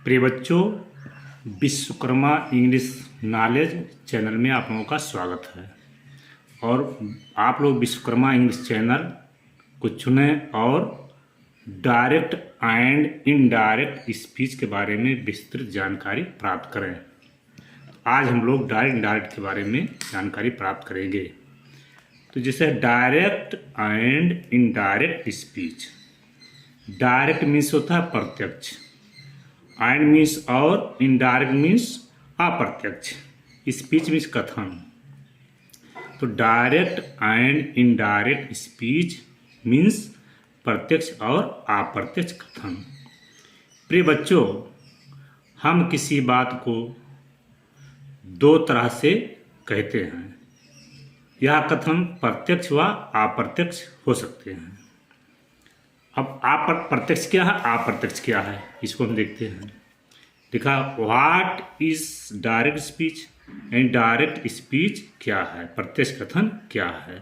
प्रिय बच्चों, Vishwakarma English knowledge channel में आप लोगों का स्वागत है। और आप लोग विश्वकर्मा इंग्लिश चैनल को चुनें और डायरेक्ट एंड इनडायरेक्ट स्पीच के बारे में विस्तृत जानकारी प्राप्त करें। आज हम लोग डायरेक्ट इनडायरेक्ट के बारे में जानकारी प्राप्त करेंगे। तो जैसे direct and indirect speech. Direct means होता है प्रत्यक्ष, एंड मीन्स और इनडायरेक्ट मीन्स अप्रत्यक्ष। स्पीच मीन्स कथन। तो direct and indirect speech means प्रत्यक्ष और अप्रत्यक्ष कथन। प्रिय बच्चों, हम किसी बात को दो तरह से कहते हैं। यह कथन प्रत्यक्ष व अप्रत्यक्ष हो सकते हैं। अब प्रत्यक्ष क्या है, अप्रत्यक्ष क्या है, इसको हम देखते हैं। लिखा what is direct speech and direct speech क्या है, प्रत्यक्ष कथन क्या है।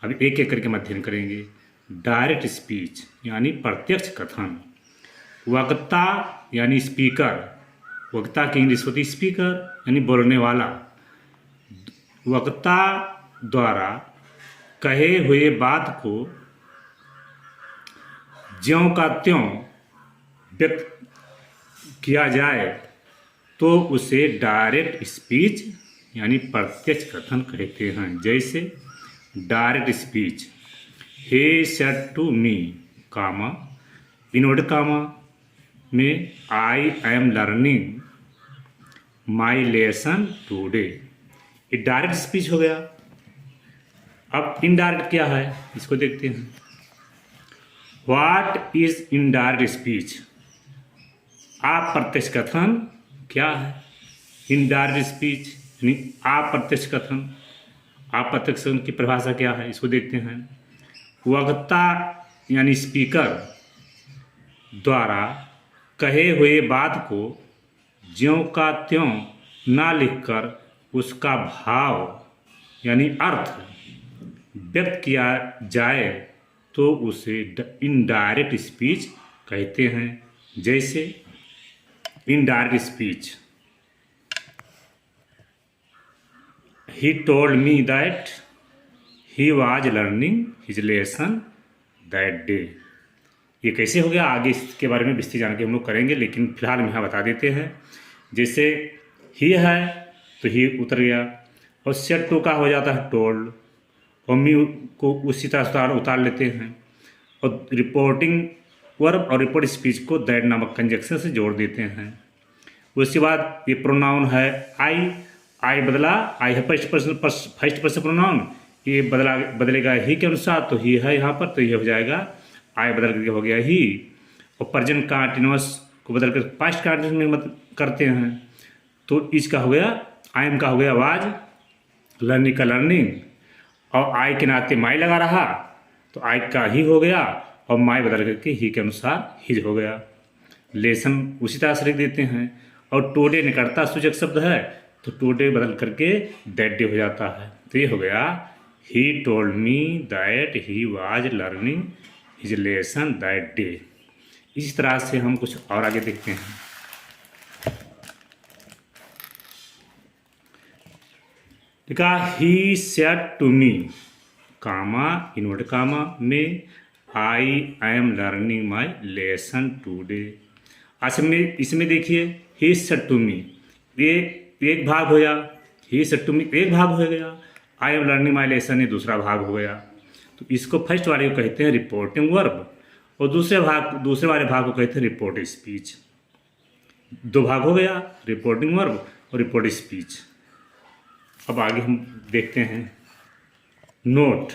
अब एक एक करके अध्ययन करेंगे। डायरेक्ट स्पीच यानी प्रत्यक्ष कथन। वक्ता यानी स्पीकर, वक्ता की इंग्लिश होती है स्पीकर यानी बोलने वाला। वक्ता द्वारा कहे हुए बात को ज्यों का त्यों व्यक्त किया जाए तो उसे डायरेक्ट स्पीच यानी प्रत्यक्ष कथन कहते हैं। जैसे direct speech, he said to me comma inverted comma में I am learning my lesson today. ये डायरेक्ट स्पीच हो गया। अब इनडायरेक्ट क्या है, इसको देखते हैं। व्हाट इज इनडायरेक्ट स्पीच, अप्रत्यक्ष कथन क्या है। इनडायरेक्ट स्पीच यानी अप्रत्यक्ष कथन। अप्रत्यक्ष कथन की परिभाषा क्या है, इसको देखते हैं। वक्ता यानी स्पीकर द्वारा कहे हुए बात को ज्यों का त्यों ना लिखकर उसका भाव यानी अर्थ व्यक्त किया जाए तो उसे इनडायरेक्ट स्पीच कहते हैं। जैसे indirect speech, he told me that he was learning his lesson that day. ये कैसे हो गया, आगे इसके बारे में विस्तृत जानकारी हम लोग करेंगे, लेकिन फिलहाल हम यहाँ बता देते हैं। जैसे ही है तो ही उतर गया, और सेड टू का हो जाता है टोल्ड, और मी को उसी तरह उतार लेते हैं, और रिपोर्टिंग वर्ब और रिपोर्ट स्पीच को दैट नामक कंजक्शन से जोड़ देते हैं। उसके बाद ये प्रोनाउन है आई बदला, आई है फर्स्ट पर्सन प्रोनाउन, ये बदलेगा ही के अनुसार, तो ही है यहाँ पर, तो ये हो जाएगा आई बदल करके हो गया ही। और प्रेजेंट कंटीन्यूअस को बदल कर पास्ट कंटीन्यूअस में करते हैं, तो इसका हो गया, आई एम का हो गया वाज, लर्निंग का लर्निंग, और आई के नाते माई लगा रहा तो आई का ही हो गया, और माई बदल करके ही के अनुसार हिज हो गया। लेसन उसी तरह से लिख देते हैं। और टुडे निकटता सूचक शब्द है, तो टुडे बदल करके दैट डे हो जाता है। तो ये हो गया ही told me that he was learning his lesson that day. इसी तरह से हम कुछ और आगे देखते हैं। लिखा he said to me comma inverted comma में I am learning my lesson today. अच्छा में इसमें देखिए ही सेड टू मी, ये एक भाग हो गया, ही सेड टू मी एक भाग हो गया, आई एम लर्निंग माई लेसन ये दूसरा भाग हो गया। तो इसको फर्स्ट वाले को कहते हैं रिपोर्टिंग वर्ब, और दूसरे वाले भाग को कहते हैं रिपोर्ट स्पीच। दो भाग हो गया, रिपोर्टिंग वर्ब और रिपोर्ट स्पीच। अब आगे हम देखते हैं। नोट,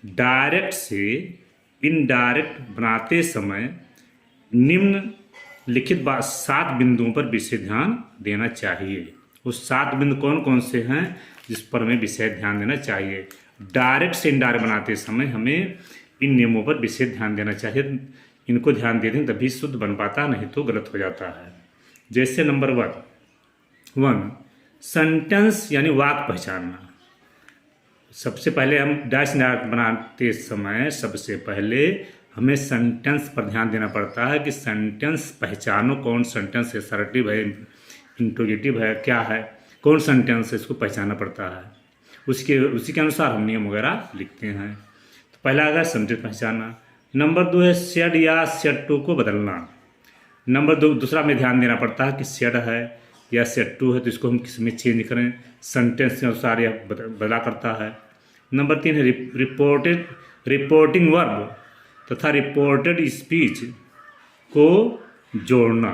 डायरेक्ट से इनडायरेक्ट बनाते समय निम्न लिखित 7 बिंदुओं पर विशेष ध्यान देना चाहिए। वो 7 बिंदु कौन कौन से हैं जिस पर हमें विशेष ध्यान देना चाहिए। डायरेक्ट से इनडायरेक्ट बनाते समय हमें इन नियमों पर विशेष ध्यान देना चाहिए। इनको ध्यान दे दें तभी शुद्ध बन पाता, नहीं तो गलत हो जाता है। जैसे नंबर 1 सेंटेंस यानी वाक्य पहचानना। सबसे पहले हम डैश बनाते समय सबसे पहले हमें सेंटेंस पर ध्यान देना पड़ता है कि सेंटेंस पहचानो, कौन सेंटेंस असर्टिव है, इंट्रोगेटिव है, क्या है, कौन सेंटेंस है, इसको पहचानना पड़ता है। उसी के अनुसार हम नियम वगैरह लिखते हैं। तो पहला आ गया सेंटेंस पहचानना। नंबर 2 है शेड या शेड टू को बदलना। नंबर 2 दूसरा में ध्यान देना पड़ता है कि शेड है या शेड टू है तो इसको हम किस में चेंज करें, सेंटेंस के अनुसार यह बदला करता है। नंबर 3 है रिपोर्टिंग वर्ब तथा रिपोर्टेड स्पीच को जोड़ना,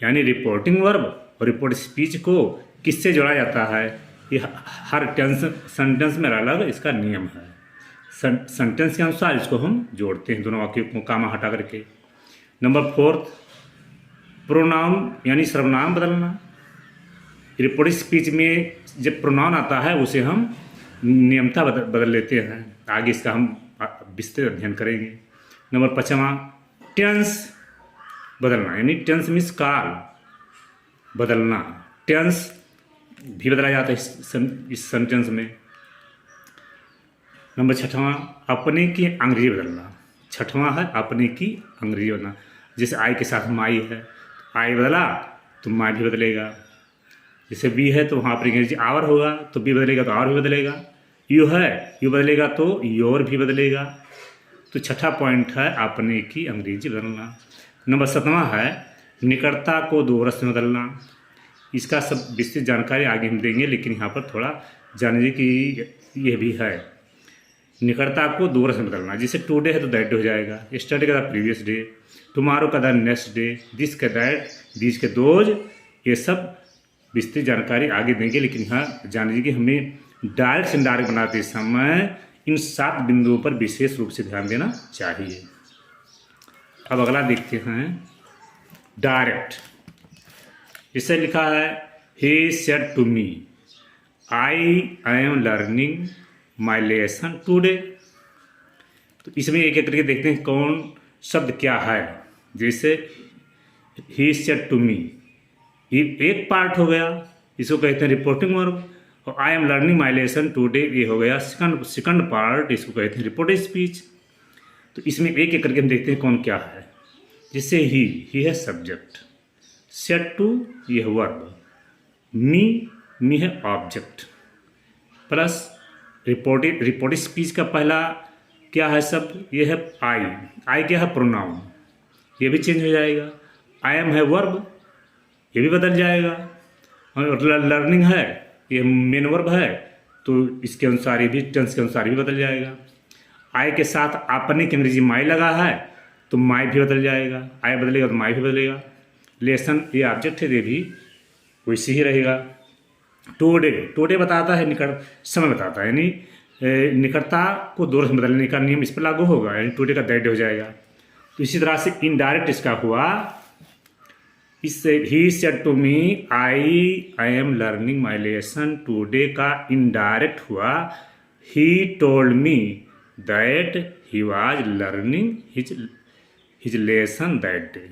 यानी रिपोर्टिंग वर्ब और रिपोर्ट स्पीच को किससे जोड़ा जाता है, ये हर सेंटेंस में अलग इसका नियम है। सेंटेंस के अनुसार इसको हम जोड़ते हैं, दोनों वाक्यों को कामा हटा करके। नंबर 4 प्रोनाउन यानी सर्वनाम बदलना। रिपोर्ट स्पीच में जब प्रोनाउन आता है उसे हम नियमता बदल लेते हैं। आगे इसका हम विस्तृत अध्ययन करेंगे। नंबर 5वां टेंस बदलना, यानी टेंस मीन्स काल बदलना। टेंस भी बदला जाता है इस सेंटेंस में। नंबर 6वां अपने की अंग्रेजी बदलना। 6वां है अपने की अंग्रेजी बदलना। जैसे आई के साथ माई है, आई बदला तो माई भी बदलेगा। जैसे बी है तो वहाँ पर अंग्रेजी आवर होगा तो बी बदलेगा तो आवर भी बदलेगा। यू है यू बदलेगा तो योर भी बदलेगा। तो 6ठा पॉइंट है अपने की अंग्रेजी बदलना। नंबर 7वां है निकटता को दूरस्थ में बदलना। इसका सब विस्तृत जानकारी आगे हम देंगे, लेकिन यहाँ पर थोड़ा जानिए कि यह भी है। निकटता को दूरस्थ में बदलना, जैसे टुडे है तो दैट डे हो जाएगा, यस्टरडे का प्रीवियस डे, टुमारो का द नेक्स्ट डे, दिस का दैट, दीज के दोज। ये सब विस्तृत जानकारी आगे देंगे, लेकिन यहाँ जान लीजिए कि हमें डायरेक्ट से इनडायरेक्ट बनाते समय इन 7 बिंदुओं पर विशेष रूप से ध्यान देना चाहिए। अब अगला देखते हैं डायरेक्ट। इसे लिखा है he said to me I am learning my lesson today. तो इसमें एक एक करके देखते हैं कौन शब्द क्या है। जैसे ही सेड टू मी, ये एक पार्ट हो गया, इसको कहते हैं रिपोर्टिंग वर्ब। और आई am learning my lesson today ये हो गया सेकंड पार्ट, इसको कहते हैं रिपोर्टेड स्पीच। तो इसमें एक एक करके हम देखते हैं कौन क्या है। जैसे ही है सब्जेक्ट, सेड टू ये है वर्ब, मी है ऑब्जेक्ट, प्लस रिपोर्टेड स्पीच का पहला क्या है शब्द, ये है आई क्या है प्रोनाउन, ये भी चेंज हो जाएगा। आई एम है वर्ब, ये भी बदल जाएगा। और लर्निंग है ये मेन वर्ब है तो इसके अनुसार ये भी टेंस के अनुसार भी बदल जाएगा। आई के साथ अपने की अंग्रेजी माई लगा है तो माई भी बदल जाएगा, आई बदलेगा तो माई भी बदलेगा। लेसन ये ऑब्जेक्ट है, ये भी वैसे ही रहेगा। टुडे बताता है निकट समय बताता है, यानी निकटता को दूर से बदलने का नियम इस पर लागू होगा, यानी टुडे का दैट हो जाएगा। तो इसी तरह से इनडायरेक्ट इसका हुआ, इससे he said to me I am learning my lesson today का इनडायरेक्ट हुआ he told me that he was learning his lesson that day.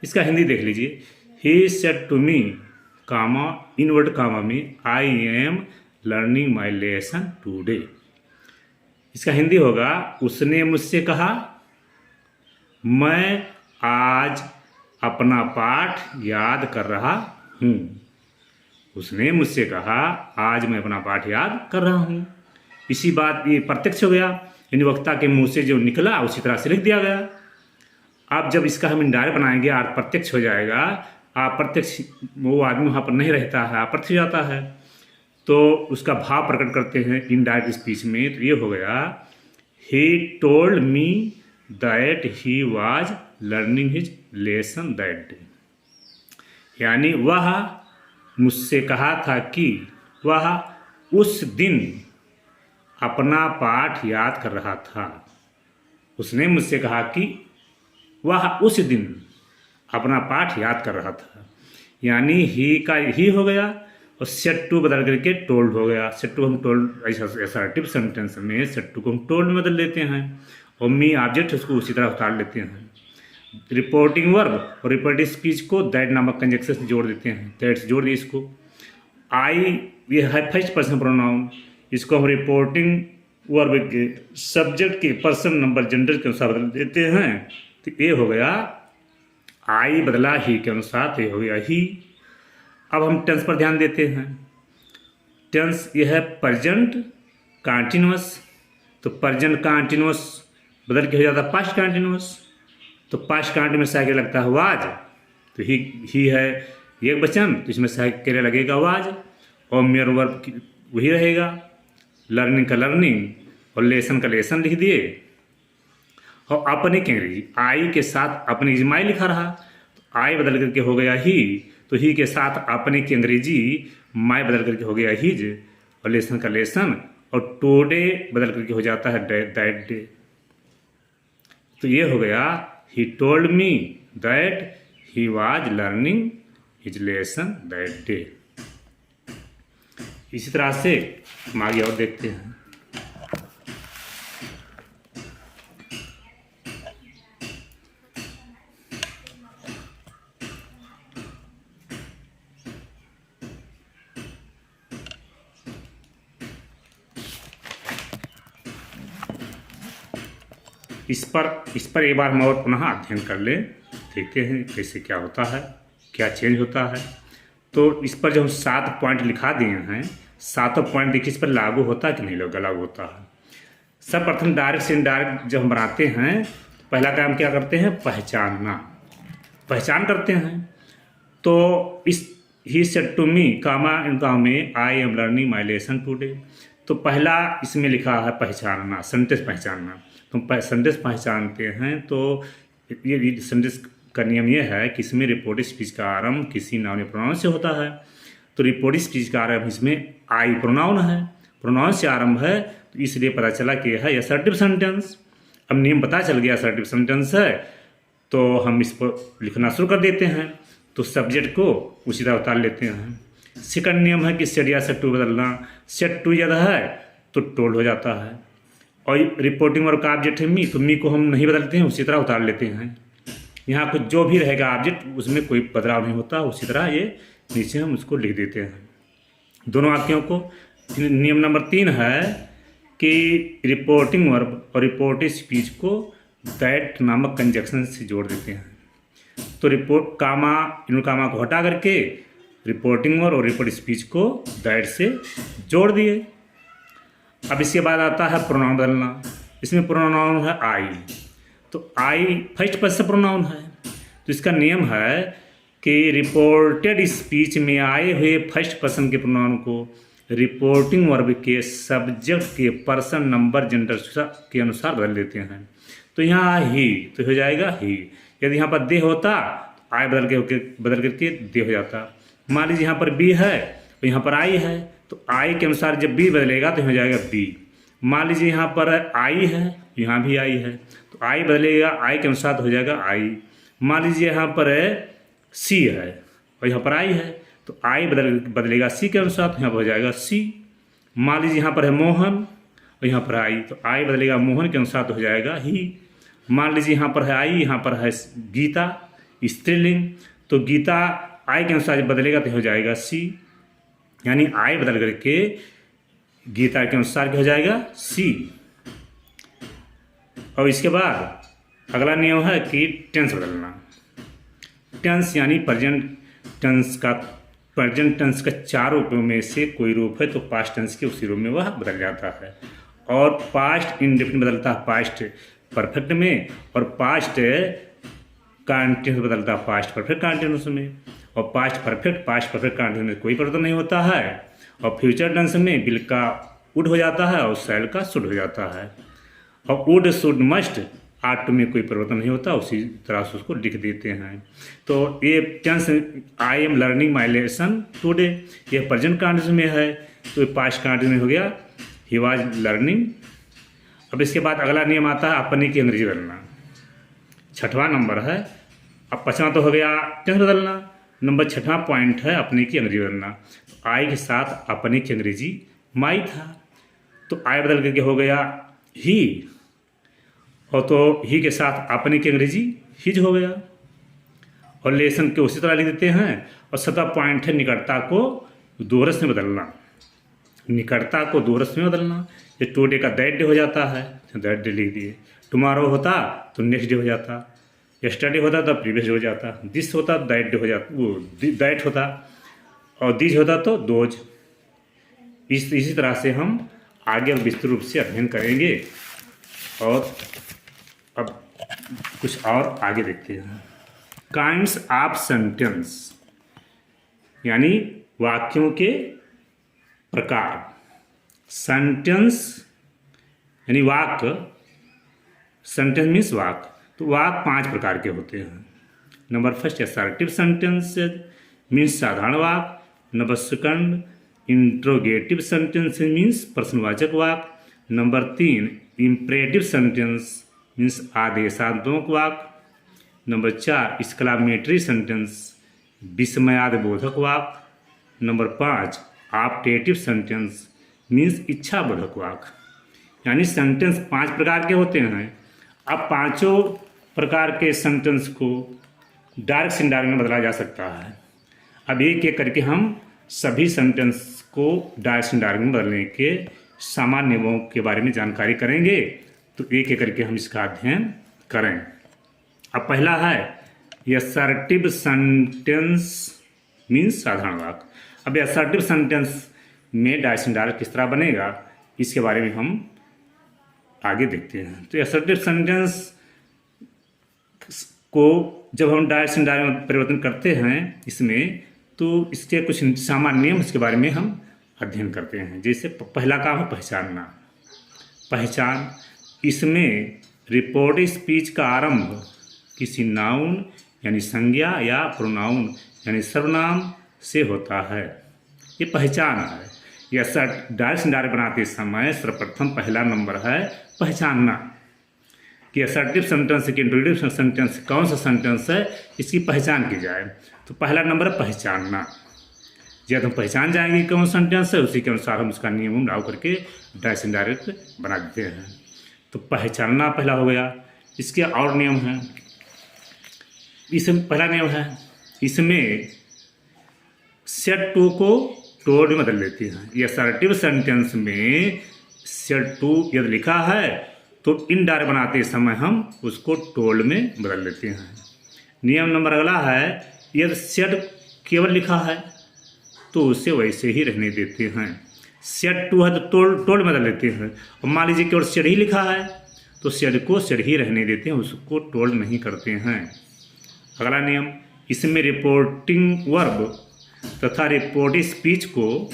इसका हिंदी देख लीजिए, he said to me comma inverted comma में I am learning my lesson today. इसका हिंदी होगा उसने मुझसे कहा मैं आज अपना पाठ याद कर रहा हूँ। उसने मुझसे कहा आज मैं अपना पाठ याद कर रहा हूँ। इसी बात ये प्रत्यक्ष हो गया, यानी वक्ता के मुंह से जो निकला उसी तरह से लिख दिया गया। अब जब इसका हम इनडायरेक्ट बनाएंगे अप्रत्यक्ष हो जाएगा। अप्रत्यक्ष वो आदमी वहाँ पर नहीं रहता है, अप्रत्यक्ष हो जाता है, तो उसका भाव प्रकट करते हैं इनडायरेक्ट स्पीच में। तो ये हो गया ही told me that he was learning his lesson that day, यानी वह मुझसे कहा था कि वह उस दिन अपना पाठ याद कर रहा था। उसने मुझसे कहा कि वह उस दिन अपना पाठ याद कर रहा था, यानी ही का ही हो गया और सेड टू बदल करके टोल्ड हो गया। सेड टू हम टोल्ड असर्टिव सेंटेंस में सेड टू को हम टोल्ड में बदल लेते हैं और मी ऑब्जेक्ट उसको उसी तरह उतार लेते हैं। रिपोर्टिंग वर्ब और रिपोर्टिव स्पीच को दैट नामक कंजक्शन से जोड़ देते हैं, दैट से जोड़ दिए इसको। आई ये है फर्स्ट पर्सन प्रोनाउन, इसको हम रिपोर्टिंग वर्ब के सब्जेक्ट के पर्सन नंबर जेंडर के अनुसार बदल देते हैं। तो ये हो गया आई बदला ही के अनुसार, तो ये हो गया ही। अब हम टेंस पर ध्यान देते हैं। टेंस यह है प्रेजेंट कंटीन्यूअस। तो प्रेजेंट कंटीन्यूअस बदल के हो जाता है पास्ट कंटीन्यूअस। तो पास्ट कंटीन्यूअस से आगे लगता है वाज, तो ही है एक वचन, तो इसमें से आगे लगेगा वाज। और मेयर वर्ब वही रहेगा, लर्निंग का लर्निंग और लेसन का लेसन लिख दिए। और अपने की अंग्रेजी आई के साथ अपनी इजमाई लिखा रहा, तो आई बदल करके हो गया ही। तो ही के साथ अपने की अंग्रेजी माई बदल करके हो गया हिज और लेसन का लेसन। और टुडे बदल करके हो जाता है दैट डे। तो ये हो गया ही told me that he was learning his lesson that day. इसी तरह से हम आगे और देखते हैं। इस पर एक बार हम और पुनः अध्ययन कर लें, देखते हैं कैसे क्या होता है, क्या चेंज होता है। तो इस पर जो हम 7 पॉइंट लिखा दिए हैं, 7 पॉइंट देखिए इस पर लागू होता है कि नहीं लागू होता है। सर्वप्रथम डायरेक्ट से इनडायरेक्ट जब हम बनाते हैं, तो पहला काम क्या करते हैं, पहचान करते हैं। तो इस ही सेड टू मी कामा इनका में I am learning my lesson today. तो पहला इसमें लिखा है पहचानना, सेंटेंस पहचानना। तुम सेंटेंस पहचानते हैं तो ये सेंटेंस का नियम यह है कि इसमें रिपोर्टिव स्पीच का आरंभ किसी नाउन या प्रोनाउन से होता है। तो रिपोर्टिव स्पीच का आरंभ इसमें आई प्रोनाउन है, प्रोनाउन से आरंभ है, तो इसलिए पता चला कि यह है असर्टिव सेंटेंस। अब नियम पता चल गया असर्टिव सेंटेंस है, तो हम इस पर लिखना शुरू कर देते हैं। तो सब्जेक्ट को उसी तरह उतार लेते हैं। सेकंड नियम है कि सेड या सेड टू बदलना। सेड टू ज़्यादा है तो टोल्ड हो जाता है। और रिपोर्टिंग वर्ब का ऑब्जेक्ट है मी, तो मी को हम नहीं बदलते हैं, उसी तरह उतार लेते हैं। यहाँ कुछ जो भी रहेगा ऑब्जेक्ट उसमें कोई बदलाव नहीं होता, उसी तरह ये नीचे हम उसको लिख देते हैं दोनों वाक्यों को। नियम नंबर 3 है कि रिपोर्टिंग वर्ब और रिपोर्टिव स्पीच को दैट नामक कंजक्शन से जोड़ देते हैं। तो रिपोर्ट कामा इन कामा को हटा करके रिपोर्टिंग वर्ब और रिपोर्टिव स्पीच को दैट से जोड़ दिए। अब इसके बाद आता है प्रोनाउन बदलना। इसमें प्रोनाउन है आई, तो आई फर्स्ट पर्सन प्रोनाउन है। तो इसका नियम है कि रिपोर्टेड स्पीच में आए हुए फर्स्ट पर्सन के प्रोनाउन को रिपोर्टिंग वर्ब के सब्जेक्ट के पर्सन नंबर जेंडर के अनुसार बदल देते हैं। तो यहाँ ही तो हो जाएगा ही। यदि यहाँ पर दे होता तो आई बदल करके दे हो जाता। मान लीजिए यहाँ पर बी है तो यहाँ पर आई है, तो आई के अनुसार जब बी बदलेगा तो हो जाएगा बी। मान लीजिए यहाँ पर आई है, यहाँ भी आई है, तो आई बदलेगा आई के अनुसार तो हो जाएगा आई। मान लीजिए यहाँ पर सी है और यहाँ पर आई है, तो आई बदलेगा सी के अनुसार, तो यहाँ पर हो जाएगा सी। मान लीजिए यहाँ पर है मोहन और यहाँ पर आई, तो आई बदलेगा मोहन के अनुसार तो हो जाएगा ही। मान लीजिए यहाँ पर है आई, यहाँ पर है गीता स्त्रीलिंग, तो गीता आई के अनुसार बदलेगा तो हो जाएगा सी। यानी आई बदल करके गीता के अनुसार क्या हो जाएगा सी। और इसके बाद अगला नियम है कि टेंस बदलना। टेंस यानी प्रेजेंट टेंस का 4 रूपों में से कोई रूप है तो पास्ट टेंस के उसी रूप में वह बदल जाता है। और पास्ट इंडेफिनिट बदलता है पास्ट परफेक्ट में, और पास्ट कंटीन्यूअस बदलता है पास्ट परफेक्ट कंटीन्यूअस में। और पास्ट परफेक्ट कंटीन्यूअस में कोई परिवर्तन नहीं होता है। और फ्यूचर टेंस में विल का वुड हो जाता है और शैल का शुड हो जाता है। और वुड शुड मस्ट आर्ट में कोई परिवर्तन नहीं होता, उसी तरह से उसको लिख देते हैं। तो ये tense I am learning my lesson today, ये प्रेजेंट कंटीन्यूअस में है, तो ये पास्ट कंटीन्यूअस में हो गया ही वाज लर्निंग। अब इसके बाद अगला नियम आता है अपने की अंग्रेजी बदलना। 6वां नंबर है। अब 5वां तो हो गया टेंस बदलना, नंबर 6वां पॉइंट है अपने की अंग्रेजी बदलना। तो आई के साथ अपने की अंग्रेजी माई था, तो आई बदल करके हो गया ही, और तो ही के साथ अपने की अंग्रेजी हिज हो गया। और लेसन के उसी तरह लिख देते हैं। और 7वां पॉइंट है निकटता को दूरस्थ में बदलना। निकटता को दूरस्थ में बदलना। ये टुडे का दैट डे हो जाता है, दैट डे लिख दिए। टुमारो होता तो नेक्स्ट डे हो जाता, यस्टरडे होता तो प्रीवियस डे हो जाता, दिस होता दैट डे हो जाता, वो दैट होता, और दिस होता तो दोज। इसी तरह से हम आगे विस्तृत रूप से अध्ययन करेंगे। और अब कुछ और आगे देखते हैं। काइंड्स ऑफ सेंटेंस यानी वाक्यों के प्रकार। सेंटेंस यानी वाक्य, सेंटेंस मीन्स वाक्य। तो वाक्य 5 प्रकार के होते हैं। Number first assertive sentence means साधारण वाक्य। Number second interrogative sentence means प्रश्नवाचक वाक्य। नंबर 3 इम्परेटिव सेंटेंस मीन्स आदेशात्मक वाक्य। नंबर 4 एक्सक्लामेटरी सेंटेंस विस्मयादिबोधक वाक्य। नंबर 5 ऑप्टेटिव सेंटेंस मीन्स इच्छाबोधक वाक्य। यानी सेंटेंस 5 प्रकार के होते हैं। अब पांचों प्रकार के सेंटेंस को डायरेक्ट से इनडायरेक्ट में बदला जा सकता है। अब एक एक करके हम सभी सेंटेंस को डायरेक्ट से इनडायरेक्ट में बदलने के सामान्य नियमों के बारे में जानकारी करेंगे। तो एक एक करके हम इसका अध्ययन करें। अब पहला है असर्टिव सेंटेंस मीन्स साधारण वाक्य। अब असर्टिव सेंटेंस में डायरेक्ट इनडायरेक्ट किस तरह बनेगा, इसके बारे में हम आगे देखते हैं। तो असर्टिव सेंटेंस को जब हम डायरेक्ट इनडायरेक्ट में परिवर्तन करते हैं इसमें, तो इसके कुछ सामान्य नियम इसके बारे में हम अध्ययन करते हैं। जैसे पहला काम है पहचानना। पहचान, इसमें रिपोर्ट स्पीच का आरंभ किसी नाउन यानी संज्ञा या प्रोनाउन यानी सर्वनाम से होता है। ये पहचान है। यह डायरेक्ट इनडायरेक्ट बनाते समय सर्वप्रथम पहला नंबर है पहचानना कि असर्टिव सेंटेंस की इंट्रोगेटिव सेंटेंस कौन सा सेंटेंस है, इसकी पहचान की जाए। तो पहला नंबर है पहचानना। जब हम पहचान जाएंगे कौन सेंटेंस है, उसी के अनुसार हम उसका नियम लागू करके डायरेक्ट इनडायरेक्ट बना देते हैं। तो पहचानना पहला हो गया। इसके और नियम हैं। इसमें पहला नियम है, इसमें सेट टू को टोल्ड में बदल लेते हैं। ये असर्टिव सेंटेंस में सेट टू यदि लिखा है तो इनडायरेक्ट बनाते समय हम उसको टोल्ड में बदल लेते हैं। नियम नंबर अगला है, यदि सेट केवल लिखा है तो उसे वैसे ही रहने देते हैं। सेट टू है तो टोल्ड में बदल लेते हैं। और मान लीजिए केवल सेट ही लिखा है तो सेट को सेट ही रहने देते हैं, उसको टोल्ड नहीं करते हैं। अगला नियम, इसमें रिपोर्टिंग वर्ब तथा रिपोर्टिंग स्पीच को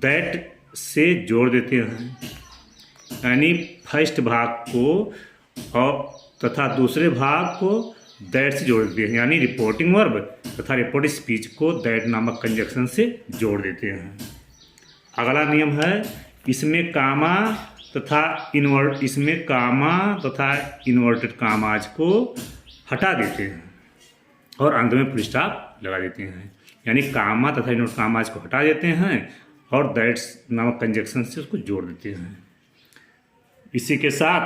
दैट से जोड़ देते हैं। यानी फर्स्ट भाग को और तथा दूसरे भाग को दैट से जोड़ देते हैं। यानी रिपोर्टिंग वर्ब तथा रिपोर्टिंग स्पीच को दैट नामक कंजक्शन से जोड़ देते हैं। अगला नियम है, इसमें कामा तथा इन्वर्टेड कामाज को हटा देते हैं और अंत में फुल स्टॉप लगा देते हैं। यानी कामा तथा इन्वर्टेड कामाज को हटा देते हैं और दैट्स नामक कंजक्शन से उसको जोड़ देते हैं। इसी के साथ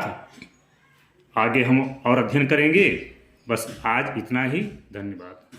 आगे हम और अध्ययन करेंगे। बस आज इतना ही। धन्यवाद।